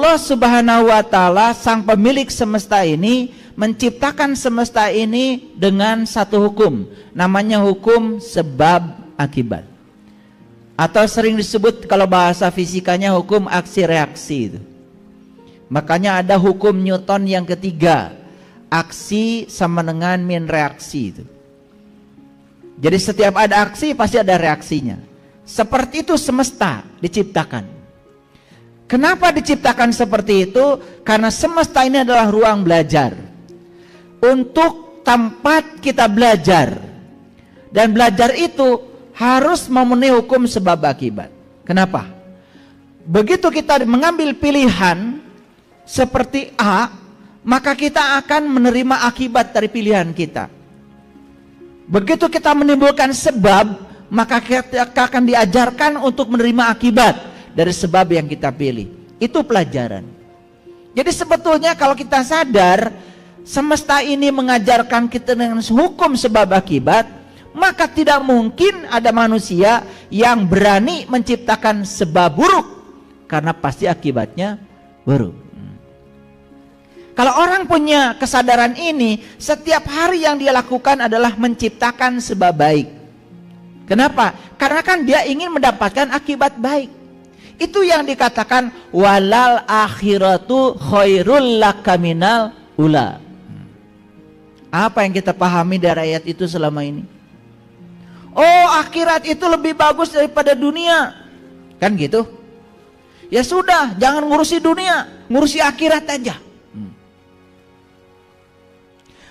Allah Subhanahu wa Ta'ala, sang pemilik semesta ini, menciptakan semesta ini dengan satu hukum, namanya hukum sebab akibat, atau sering disebut kalau bahasa fisikanya hukum aksi reaksi itu. Makanya ada hukum Newton yang ketiga, aksi sama dengan min reaksi itu. Jadi setiap ada aksi pasti ada reaksinya. Seperti itu semesta diciptakan. Kenapa diciptakan seperti itu? Karena semesta ini adalah ruang belajar, untuk tempat kita belajar. Dan belajar itu harus memenuhi hukum sebab akibat. Kenapa? Begitu kita mengambil pilihan seperti A, maka kita akan menerima akibat dari pilihan kita. Begitu kita menimbulkan sebab, maka kita akan diajarkan untuk menerima akibat dari sebab yang kita pilih. Itu pelajaran. Jadi sebetulnya kalau kita sadar semesta ini mengajarkan kita dengan hukum sebab akibat, maka tidak mungkin ada manusia yang berani menciptakan sebab buruk, karena pasti akibatnya buruk. Kalau orang punya kesadaran ini, setiap hari yang dia lakukan adalah menciptakan sebab baik. Kenapa? Karena kan dia ingin mendapatkan akibat baik. Itu yang dikatakan walal akhiratu khairul laka minal ula. Apa yang kita pahami dari ayat itu selama ini? Oh, akhirat itu lebih bagus daripada dunia, kan gitu? Ya sudah, jangan ngurusi dunia, ngurusi akhirat aja.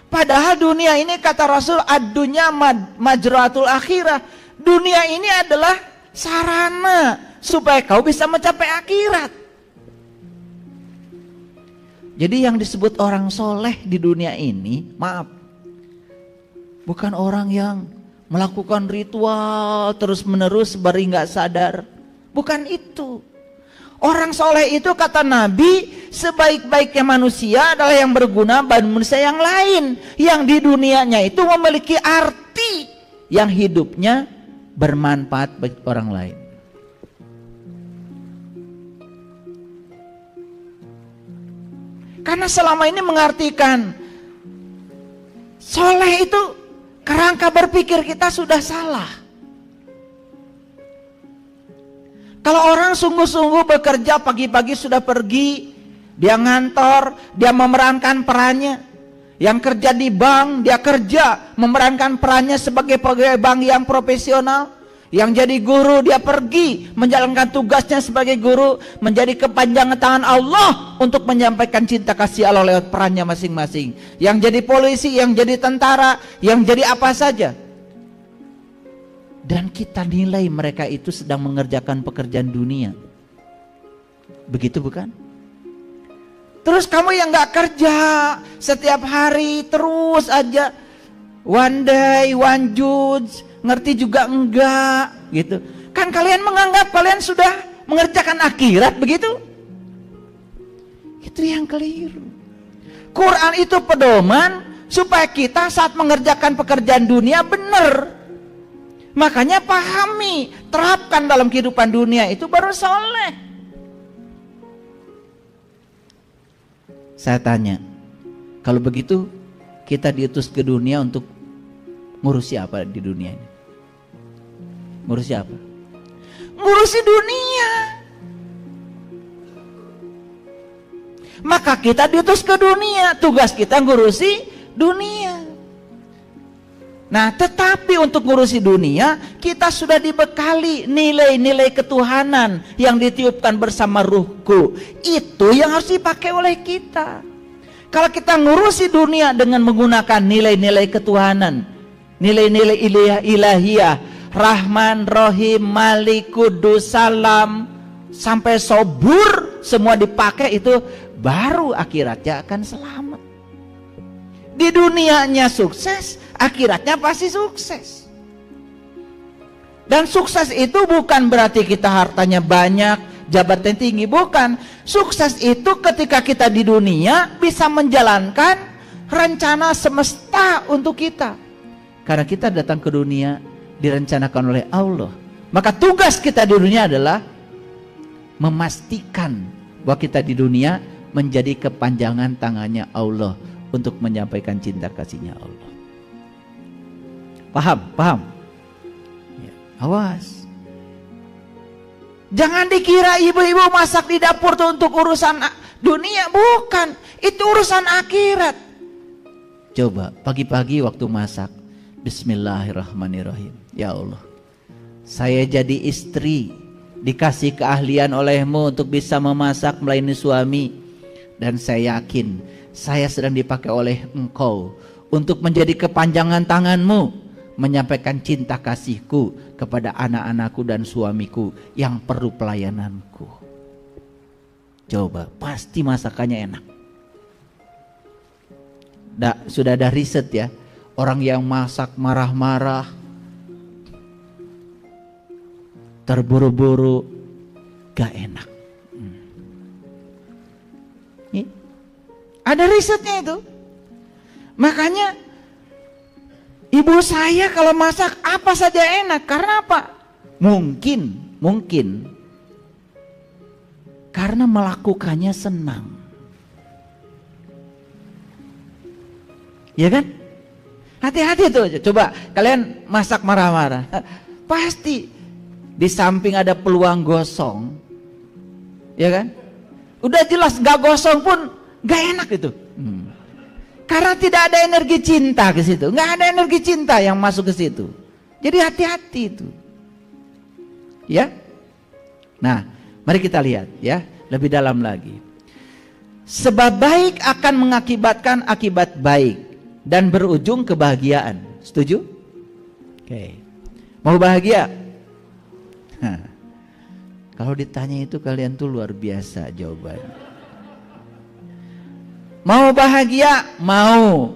Padahal dunia ini kata Rasul, ad-dunya majratul akhirah. Dunia ini adalah sarana supaya kau bisa mencapai akhirat. Jadi yang disebut orang soleh di dunia ini, maaf, bukan orang yang melakukan ritual terus menerus bari nggak sadar. Bukan itu. Orang soleh itu kata Nabi, sebaik-baiknya manusia adalah yang berguna bagi manusia yang lain, yang di dunianya itu memiliki arti, yang hidupnya bermanfaat bagi orang lain. Karena selama ini mengartikan soleh itu kerangka berpikir kita sudah salah. Kalau orang sungguh-sungguh bekerja pagi-pagi sudah pergi, dia ngantor, dia memerankan perannya. Yang kerja di bank, dia kerja memerankan perannya sebagai pegawai bank yang profesional. Yang jadi guru, dia pergi menjalankan tugasnya sebagai guru, menjadi kepanjangan tangan Allah untuk menyampaikan cinta kasih Allah lewat perannya masing-masing. Yang jadi polisi, yang jadi tentara, yang jadi apa saja. Dan kita nilai mereka itu sedang mengerjakan pekerjaan dunia. Begitu bukan? Terus kamu yang gak kerja setiap hari terus aja, one day, one judge, ngerti juga enggak gitu. Kan kalian menganggap kalian sudah mengerjakan akhirat, begitu? Itu yang keliru. Quran itu pedoman supaya kita saat mengerjakan pekerjaan dunia benar. Makanya pahami, terapkan dalam kehidupan dunia, itu baru soleh. Saya tanya, kalau begitu kita diutus ke dunia untuk ngurusi apa di dunia ini? Ngurusi apa? Ngurusi dunia. Maka kita diutus ke dunia, tugas kita ngurusi dunia. Nah, tetapi untuk ngurusi dunia, kita sudah dibekali nilai-nilai ketuhanan yang ditiupkan bersama ruhku. Itu yang harus dipakai oleh kita. Kalau kita ngurusi dunia dengan menggunakan nilai-nilai ketuhanan, nilai-nilai ilahiyah, Rahman, Rohim, Malik, Kudus, Salam, sampai sobur semua dipakai, itu baru akhiratnya akan selamat. Di dunianya sukses, akhiratnya pasti sukses. Dan sukses itu bukan berarti kita hartanya banyak, jabatan tinggi, bukan. Sukses itu ketika kita di dunia bisa menjalankan rencana semesta untuk kita. Karena kita datang ke dunia direncanakan oleh Allah. Maka tugas kita di dunia adalah memastikan bahwa kita di dunia menjadi kepanjangan tangannya Allah untuk menyampaikan cinta kasihnya Allah. Paham? Ya, awas. Jangan dikira ibu-ibu masak di dapur tuh untuk urusan dunia, bukan. Itu urusan akhirat. Coba pagi-pagi waktu masak, bismillahirrahmanirrahim. Ya Allah, saya jadi istri, dikasih keahlian olehmu untuk bisa memasak melayani suami. Dan saya yakin saya sedang dipakai oleh engkau untuk menjadi kepanjangan tanganmu, menyampaikan cinta kasihku kepada anak-anakku dan suamiku yang perlu pelayananku. Coba, pasti masakannya enak. Sudah ada riset ya, orang yang masak marah-marah, terburu-buru, gak enak. Ada risetnya itu. Makanya ibu saya kalau masak apa saja enak. Karena apa? Mungkin karena melakukannya senang. Ya kan? Hati-hati tuh. Coba kalian masak marah-marah, pasti di samping ada peluang gosong. Ya kan? Udah jelas gak gosong pun gak enak itu. Karena tidak ada energi cinta ke situ. Nggak ada energi cinta yang masuk ke situ. Jadi hati-hati itu. Ya. Nah, mari kita lihat ya lebih dalam lagi. Sebab baik akan mengakibatkan akibat baik dan berujung kebahagiaan. Setuju? Oke. Mau bahagia? Kalau ditanya itu kalian tuh luar biasa jawabannya. Mau bahagia? Mau.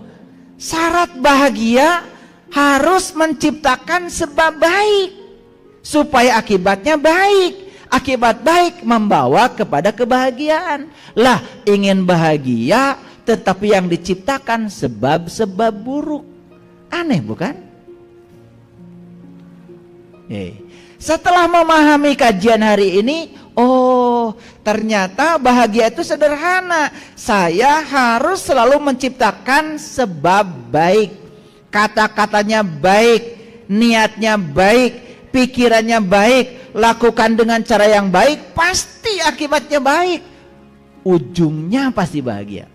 Syarat bahagia harus menciptakan sebab baik supaya akibatnya baik. Akibat baik membawa kepada kebahagiaan. Lah, ingin bahagia tetapi yang diciptakan sebab-sebab buruk. Aneh bukan? Setelah memahami kajian hari ini, oh, ternyata bahagia itu sederhana. Saya harus selalu menciptakan sebab baik. Kata-katanya baik, niatnya baik, pikirannya baik, lakukan dengan cara yang baik, pasti akibatnya baik. Ujungnya pasti bahagia.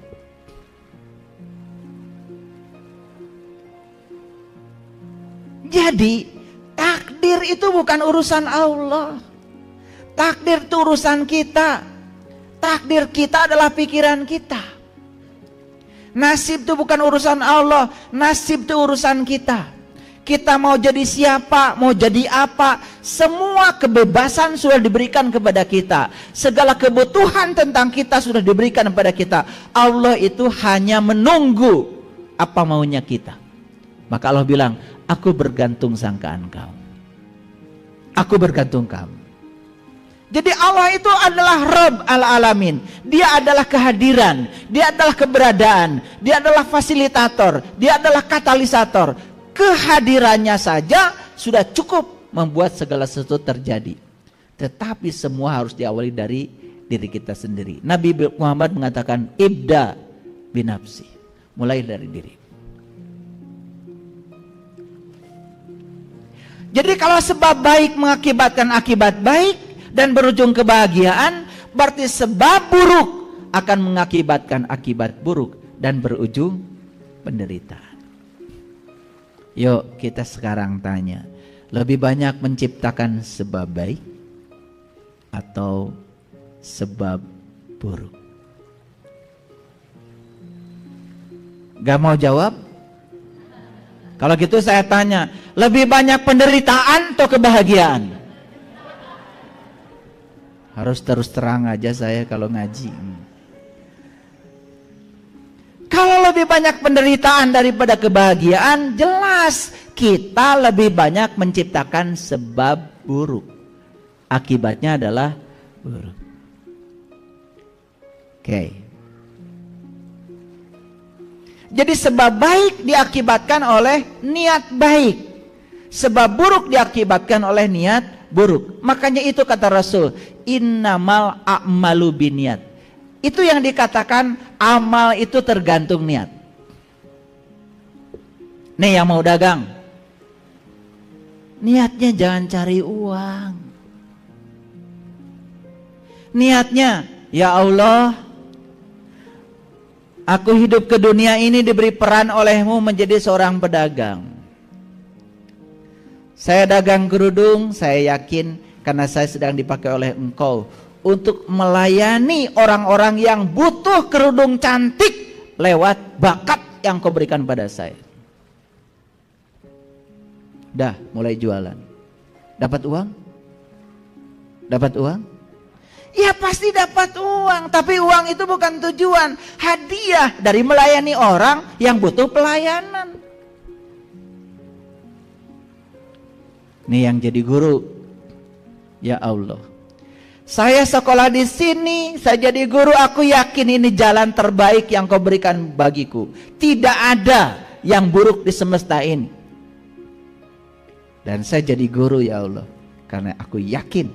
Jadi, takdir itu bukan urusan Allah. Takdir itu urusan kita. Takdir kita adalah pikiran kita. Nasib itu bukan urusan Allah. Nasib itu urusan kita. Kita mau jadi siapa, mau jadi apa, semua kebebasan sudah diberikan kepada kita. Segala kebutuhan tentang kita sudah diberikan kepada kita. Allah itu hanya menunggu apa maunya kita. Maka Allah bilang, aku bergantung sangkaan kamu. Aku bergantung kamu. Jadi Allah itu adalah Rabb al-Alamin. Dia adalah kehadiran. Dia adalah keberadaan. Dia adalah fasilitator. Dia adalah katalisator. Kehadirannya saja sudah cukup membuat segala sesuatu terjadi. Tetapi semua harus diawali dari diri kita sendiri. Nabi Muhammad mengatakan, ibda binafsi. Mulai dari diri. Jadi kalau sebab baik mengakibatkan akibat baik dan berujung kebahagiaan, berarti sebab buruk akan mengakibatkan akibat buruk dan berujung penderitaan. Yuk kita sekarang tanya, lebih banyak menciptakan sebab baik atau sebab buruk? Gak mau jawab? Kalau gitu saya tanya, lebih banyak penderitaan atau kebahagiaan? Harus terus terang aja saya kalau ngaji. Kalau lebih banyak penderitaan daripada kebahagiaan, jelas kita lebih banyak menciptakan sebab buruk. Akibatnya adalah buruk. Oke. Jadi sebab baik diakibatkan oleh niat baik. Sebab buruk diakibatkan oleh niat buruk. Makanya itu kata Rasul, innamal a'malu binniyat. Itu yang dikatakan amal itu tergantung niat. Nih yang mau dagang, niatnya jangan cari uang. Niatnya, ya Allah, aku hidup ke dunia ini diberi peran olehmu menjadi seorang pedagang. Saya dagang kerudung, saya yakin karena saya sedang dipakai oleh engkau untuk melayani orang-orang yang butuh kerudung cantik lewat bakat yang kau berikan pada saya. Dah mulai jualan. Dapat uang? Dapat uang? Ya pasti dapat uang, tapi uang itu bukan tujuan. Hadiah dari melayani orang yang butuh pelayanan. Nih yang jadi guru. Ya Allah. Saya sekolah di sini, saya jadi guru, aku yakin ini jalan terbaik yang kau berikan bagiku. Tidak ada yang buruk di semesta ini. Dan saya jadi guru ya Allah, karena aku yakin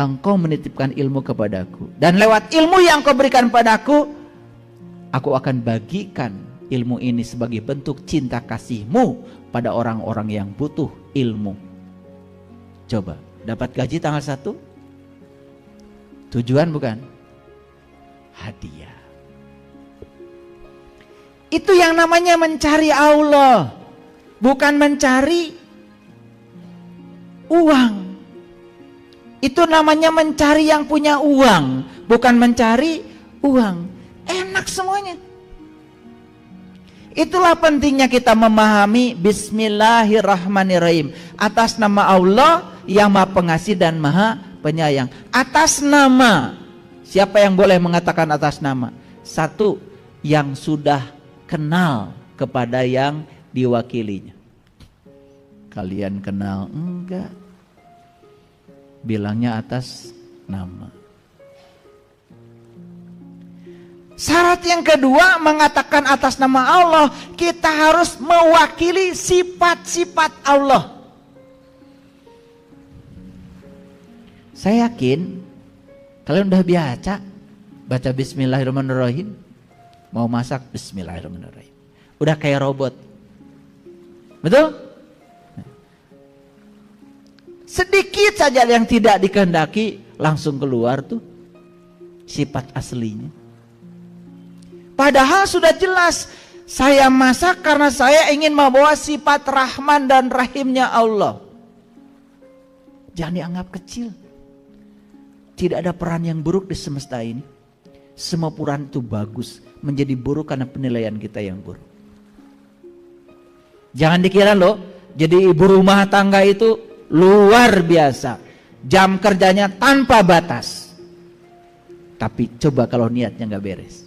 engkau menitipkan ilmu kepadaku. Dan lewat ilmu yang kau berikan padaku, aku akan bagikan ilmu ini sebagai bentuk cinta kasihmu pada orang-orang yang butuh ilmu. Coba, dapat gaji tanggal 1? Tujuan bukan? Hadiah. Itu yang namanya mencari Allah, bukan mencari uang. Itu namanya mencari yang punya uang, bukan mencari uang. Enak semuanya. Itulah pentingnya kita memahami Bismillahirrahmanirrahim, atas nama Allah yang Maha Pengasih dan Maha Penyayang. Atas nama, siapa yang boleh mengatakan atas nama? Satu, yang sudah kenal kepada yang diwakilinya. Kalian kenal? Enggak. Bilangnya atas nama. Syarat yang kedua mengatakan atas nama Allah, kita harus mewakili sifat-sifat Allah. Saya yakin kalian udah biasa baca Bismillahirrahmanirrahim. Mau masak Bismillahirrahmanirrahim. Udah kayak robot. Betul? Sedikit saja yang tidak dikehendaki langsung keluar tuh sifat aslinya. Padahal sudah jelas, saya masak karena saya ingin membawa sifat Rahman dan Rahimnya Allah. Jangan dianggap kecil. Tidak ada peran yang buruk di semesta ini. Semua peran itu bagus, menjadi buruk karena penilaian kita yang buruk. Jangan dikira loh, jadi ibu rumah tangga itu luar biasa. Jam kerjanya tanpa batas. Tapi coba kalau niatnya nggak beres.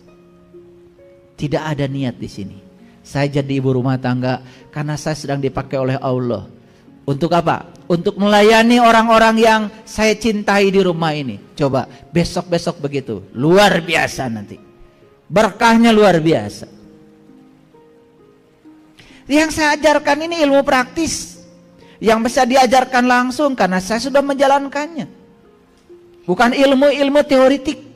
Tidak ada niat di sini. Saya jadi ibu rumah tangga karena saya sedang dipakai oleh Allah. Untuk apa? Untuk melayani orang-orang yang saya cintai di rumah ini. Coba besok-besok begitu. Luar biasa nanti. Berkahnya luar biasa. Yang saya ajarkan ini ilmu praktis. Yang bisa diajarkan langsung karena saya sudah menjalankannya. Bukan ilmu-ilmu teoritik.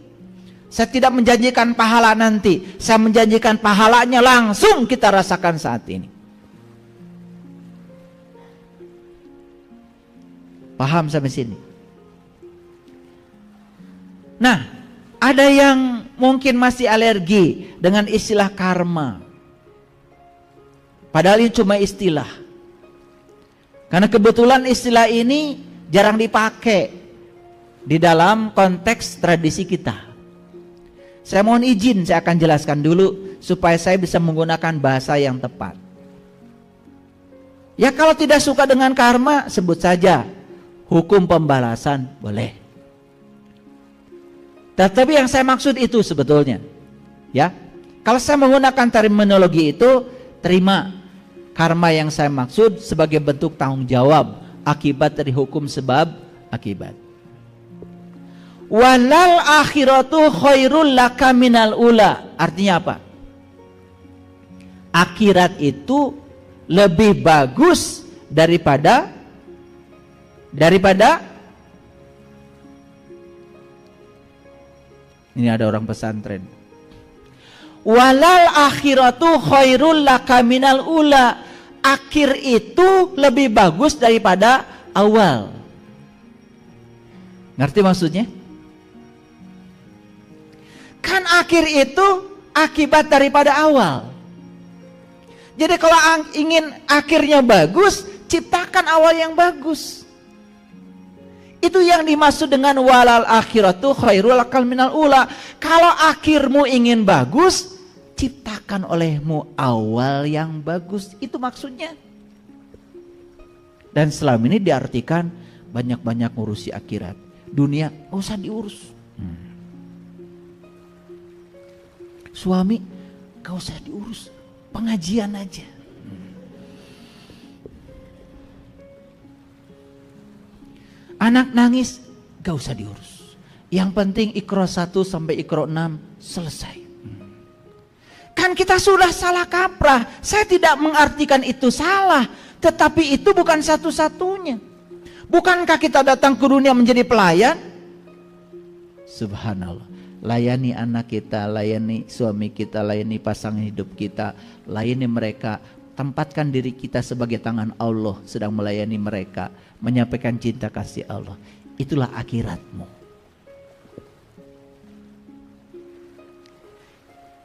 Saya tidak menjanjikan pahala nanti. Saya menjanjikan pahalanya langsung kita rasakan saat ini. Paham sampai sini? Nah, ada yang mungkin masih alergi dengan istilah karma. Padahal ini cuma istilah. Karena kebetulan istilah ini jarang dipakai di dalam konteks tradisi kita. Saya mohon izin, saya akan jelaskan dulu supaya saya bisa menggunakan bahasa yang tepat. Ya kalau tidak suka dengan karma, sebut saja hukum pembalasan, boleh. Tetapi yang saya maksud itu sebetulnya, ya, kalau saya menggunakan terminologi itu, terima karma yang saya maksud sebagai bentuk tanggung jawab akibat dari hukum sebab akibat. Walal akhiratu khairul laka minal ula. Artinya apa? Akhirat itu lebih bagus daripada daripada, ini ada orang pesantren, walal akhiratu khairul laka minal ula, akhir itu lebih bagus daripada awal. Ngerti maksudnya? Kan akhir itu akibat daripada awal. Jadi kalau ingin akhirnya bagus, ciptakan awal yang bagus. Itu yang dimaksud dengan walal akhiratu khairul lakal minal ula. Kalau akhirmu ingin bagus, ciptakan olehmu awal yang bagus. Itu maksudnya. Dan selama ini diartikan banyak-banyak ngurusi akhirat. Dunia gak usah diurus. Suami gak usah diurus, pengajian aja. Anak nangis gak usah diurus. Yang penting Iqra 1 sampai Iqra 6 selesai. Kan kita sudah salah kaprah. Saya tidak mengartikan itu salah, tetapi itu bukan satu-satunya. Bukankah kita datang ke dunia menjadi pelayan? Subhanallah. Layani anak kita, layani suami kita, layani pasangan hidup kita, layani mereka. Tempatkan diri kita sebagai tangan Allah sedang melayani mereka, menyampaikan cinta kasih Allah. Itulah akhiratmu.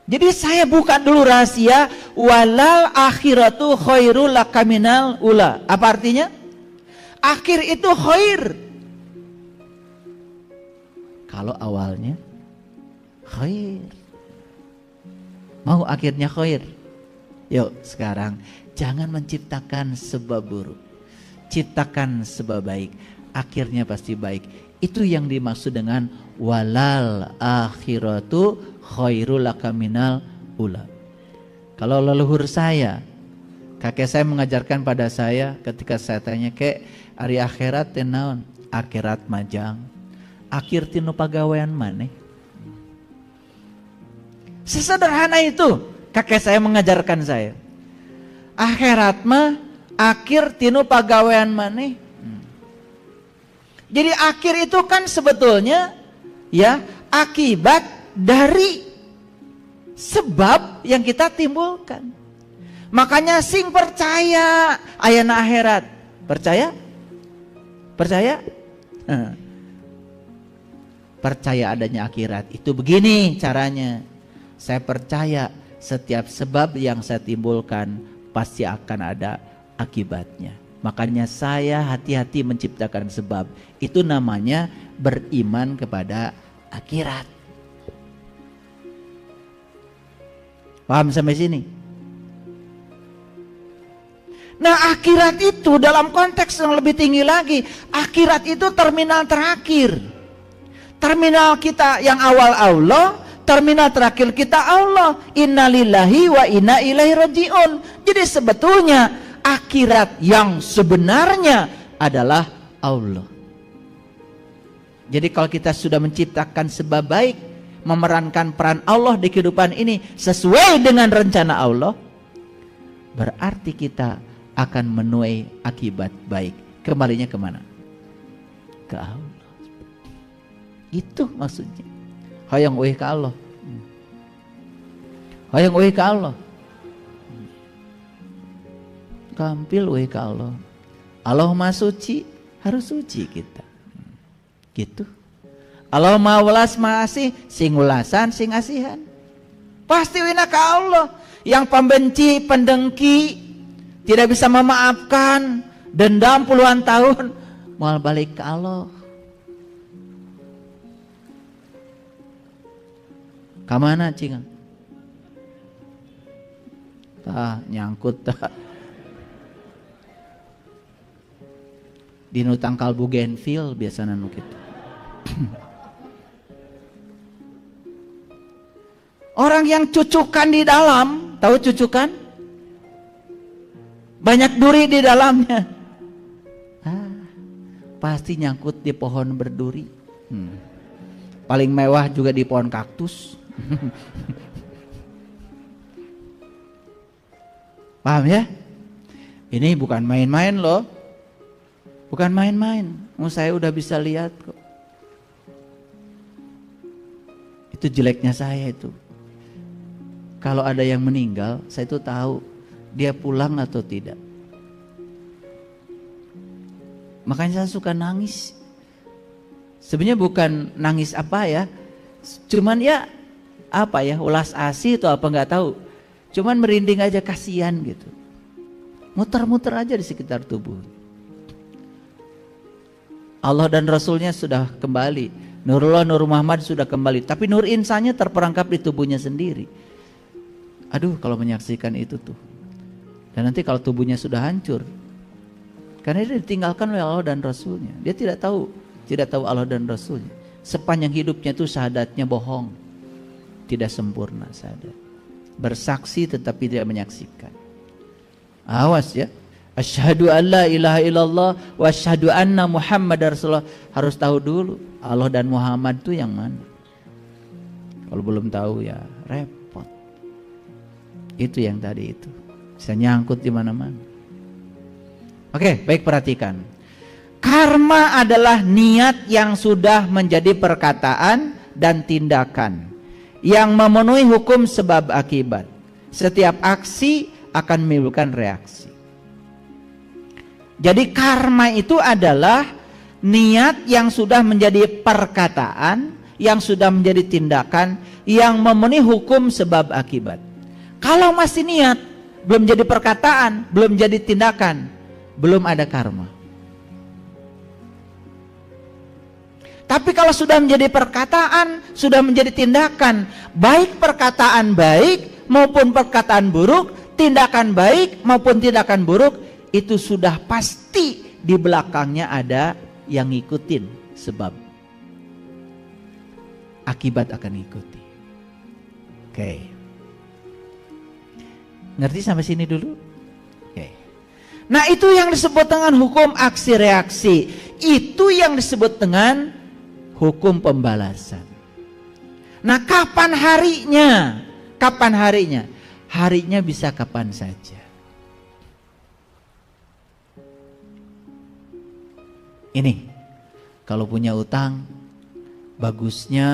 Jadi saya buka dulu rahasia, walal akhiratu khairul laka minal ula. Apa artinya? Akhir itu khair. Kalau awalnya khair. Mau akhirnya khair? Yuk sekarang jangan menciptakan sebab buruk. Ciptakan sebab baik. Akhirnya pasti baik. Itu yang dimaksud dengan walal akhiratu khairul laka minal ula. Kalau leluhur saya, kakek saya mengajarkan pada saya ketika saya tanya, "Kek, ari akhirat teh naon?" "Akhirat majang. Akhir tinu pagawean maneh." Sesederhana itu kakek saya mengajarkan saya. Akhirat mah akhir tinu pagawean maneh. Jadi akhir itu kan sebetulnya ya akibat dari sebab yang kita timbulkan. Makanya sing percaya ayana akhirat. Percaya? Percaya? Percaya adanya akhirat. Itu begini caranya. Saya percaya setiap sebab yang saya timbulkan pasti akan ada akibatnya. Makanya saya hati-hati menciptakan sebab. Itu namanya beriman kepada akhirat. Paham sampai sini? Nah, akhirat itu dalam konteks yang lebih tinggi lagi. Akhirat itu terminal terakhir. Terminal kita yang awal Allah, terminal terakhir kita Allah. Innalillahi wa inna ilaihi rajiun. Jadi sebetulnya akhirat yang sebenarnya adalah Allah. Jadi kalau kita sudah menciptakan sebab baik, memerankan peran Allah di kehidupan ini sesuai dengan rencana Allah, berarti kita akan menuai akibat baik. Kembalinya kemana? Ke Allah. Itu maksudnya. Hayang euy ka Allah. Hayang euy ka Allah. Kampil euy ka Allah. Allah Maha Suci, harus suci kita. Gitu. Allah Maha Welas Maha Asih, sing welasan sing asihan. Pasti wina ka Allah. Yang pembenci, pendengki, tidak bisa memaafkan, dendam puluhan tahun, mau balik ke Allah. Kamana cingan? Tah nyangkut tah. Di nu tangkal Bougainville biasana nu kitu. Orang yang cucukan di dalam, tahu cucukan? Banyak duri di dalamnya. Pasti nyangkut di pohon berduri. Paling mewah juga di pohon kaktus. Paham ya? Ini bukan main-main loh. Bukan main-main. Saya udah bisa lihat kok. Itu jeleknya saya itu. Kalau ada yang meninggal, saya itu tahu dia pulang atau tidak. Makanya saya suka nangis. Sebenarnya bukan nangis apa ya, cuman ya apa ya, ulas asih atau apa nggak tahu. Cuman merinding aja, kasihan gitu. Muter-muter aja di sekitar tubuh. Allah dan Rasulnya sudah kembali, Nurullah Nur Muhammad sudah kembali, tapi nur insannya terperangkap di tubuhnya sendiri. Aduh, kalau menyaksikan itu tuh. Dan nanti kalau tubuhnya sudah hancur, karena dia ditinggalkan oleh Allah dan Rasulnya, dia tidak tahu Allah dan Rasulnya. Sepanjang hidupnya itu syahadatnya bohong, tidak sempurna syahadat. Bersaksi tetapi tidak menyaksikan. Awas ya. Asyhadu an la ilaha illallah wa asyhadu anna Muhammadar Rasulullah. Harus tahu dulu Allah dan Muhammad itu yang mana. Kalau belum tahu ya repot. Itu yang tadi itu. Bisa nyangkut di mana-mana. Oke, baik, perhatikan. Karma adalah niat yang sudah menjadi perkataan dan tindakan yang memenuhi hukum sebab akibat. Setiap aksi akan menimbulkan reaksi. Jadi karma itu adalah niat yang sudah menjadi perkataan, yang sudah menjadi tindakan, yang memenuhi hukum sebab akibat. Kalau masih niat, belum jadi perkataan, belum jadi tindakan, belum ada karma. Tapi kalau sudah menjadi perkataan, sudah menjadi tindakan, baik perkataan baik maupun perkataan buruk, tindakan baik maupun tindakan buruk, itu sudah pasti di belakangnya ada yang ngikutin, sebab akibat akan ikuti. Oke. Ngerti sampai sini dulu? Oke. Nah, itu yang disebut dengan hukum aksi reaksi. Itu yang disebut dengan hukum pembalasan. Nah, kapan harinya? Kapan harinya? Harinya bisa kapan saja. Ini, kalau punya utang, bagusnya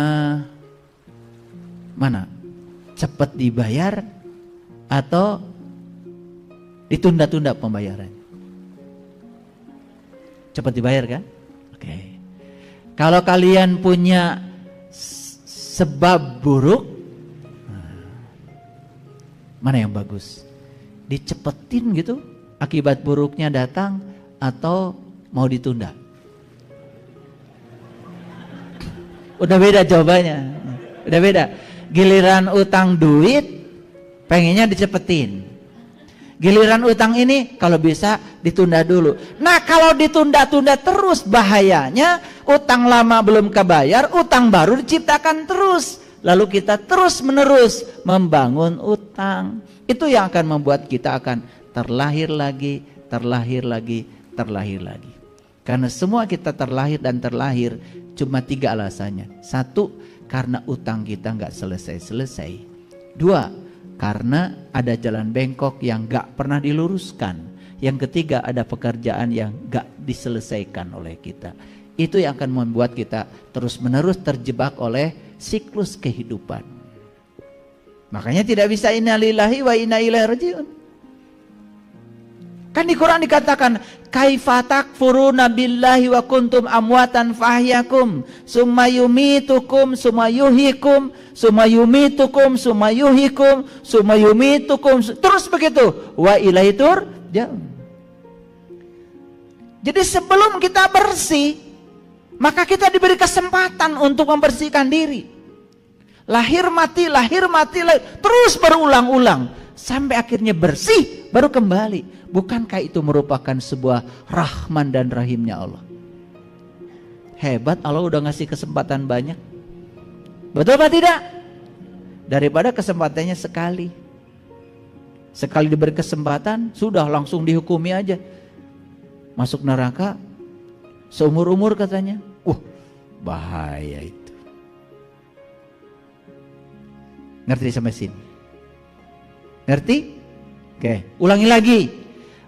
mana? Cepat dibayar atau ditunda-tunda pembayaran? Cepat dibayar kan? Oke. Kalau kalian punya sebab buruk, mana yang bagus? Dicepetin gitu, akibat buruknya datang, atau mau ditunda? Udah beda jawabannya. Udah beda. Giliran utang duit, pengennya dicepetin. Giliran utang ini kalau bisa ditunda dulu. Nah, kalau ditunda-tunda terus, bahayanya utang lama belum kebayar, utang baru diciptakan terus. Lalu kita terus menerus membangun utang. Itu yang akan membuat kita akan terlahir lagi, terlahir lagi, terlahir lagi. Karena semua kita terlahir dan terlahir cuma 3 alasannya. 1, karena utang kita nggak selesai-selesai. 2, karena ada jalan bengkok yang nggak pernah diluruskan. Yang ketiga, ada pekerjaan yang nggak diselesaikan oleh kita. Itu yang akan membuat kita terus-menerus terjebak oleh siklus kehidupan. Makanya tidak bisa inna lillahi wa inna ilaihi rajiun. Kan di Quran dikatakan, kaifa takfuruna billahi wa kuntum amwatan fahyakum summa yumitukum summa yuhyikum summa yumitukum summa yuhyikum summa yumitukum, terus begitu, wa ilaihi turja'un. Jadi sebelum kita bersih, maka kita diberi kesempatan untuk membersihkan diri. Lahir mati, terus berulang-ulang sampai akhirnya bersih, baru kembali. Bukankah itu merupakan sebuah rahman dan rahimnya Allah? Hebat, Allah udah ngasih kesempatan banyak. Betul apa tidak? Daripada kesempatannya sekali. Sekali diberi kesempatan, sudah langsung dihukumi aja. Masuk neraka seumur-umur katanya. Bahaya itu. Ngerti sampai sini? Ngerti? Oke, ulangi lagi.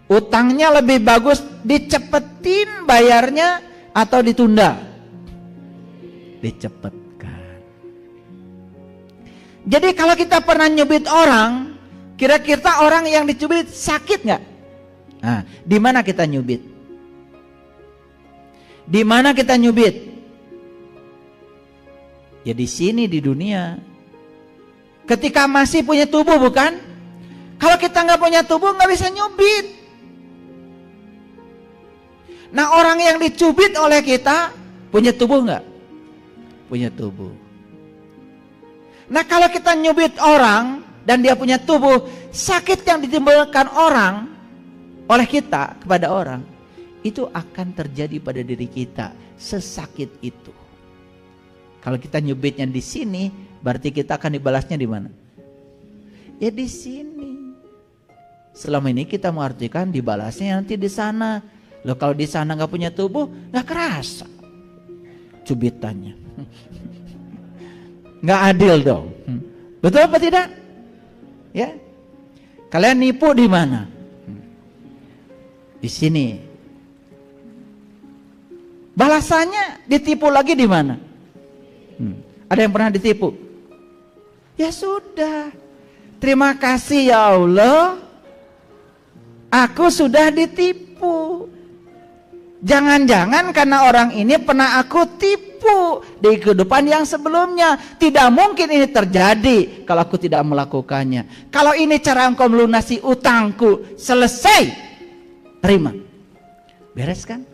Utangnya lebih bagus dicepetin bayarnya atau ditunda? Dicepetkan. Jadi kalau kita pernah nyubit orang, kira-kira orang yang dicubit sakit nggak? Nah, di mana kita nyubit? Di mana kita nyubit? Ya di sini, di dunia. Ketika masih punya tubuh, bukan? Kalau kita nggak punya tubuh nggak bisa nyubit. Nah, orang yang dicubit oleh kita punya tubuh nggak? Punya tubuh. Nah, kalau kita nyubit orang dan dia punya tubuh, sakit yang ditimbulkan orang oleh kita kepada orang itu akan terjadi pada diri kita, sesakit itu. Kalau kita nyubitnya di sini, berarti kita akan dibalasnya di mana? Ya di sini. Selama ini kita mengartikan dibalasnya nanti di sana. Loh, kalau di sana nggak punya tubuh, nggak kerasa cubitannya. Nggak adil dong. Betul apa tidak? Ya. Kalian nipu di mana? Di sini. Balasannya ditipu lagi di mana? Ada yang pernah ditipu? Ya sudah. Terima kasih ya Allah. Aku sudah ditipu. Jangan-jangan karena orang ini pernah aku tipu di kehidupan yang sebelumnya. Tidak mungkin ini terjadi kalau aku tidak melakukannya. Kalau ini cara engkau melunasi utangku, selesai. Terima. Beres kan?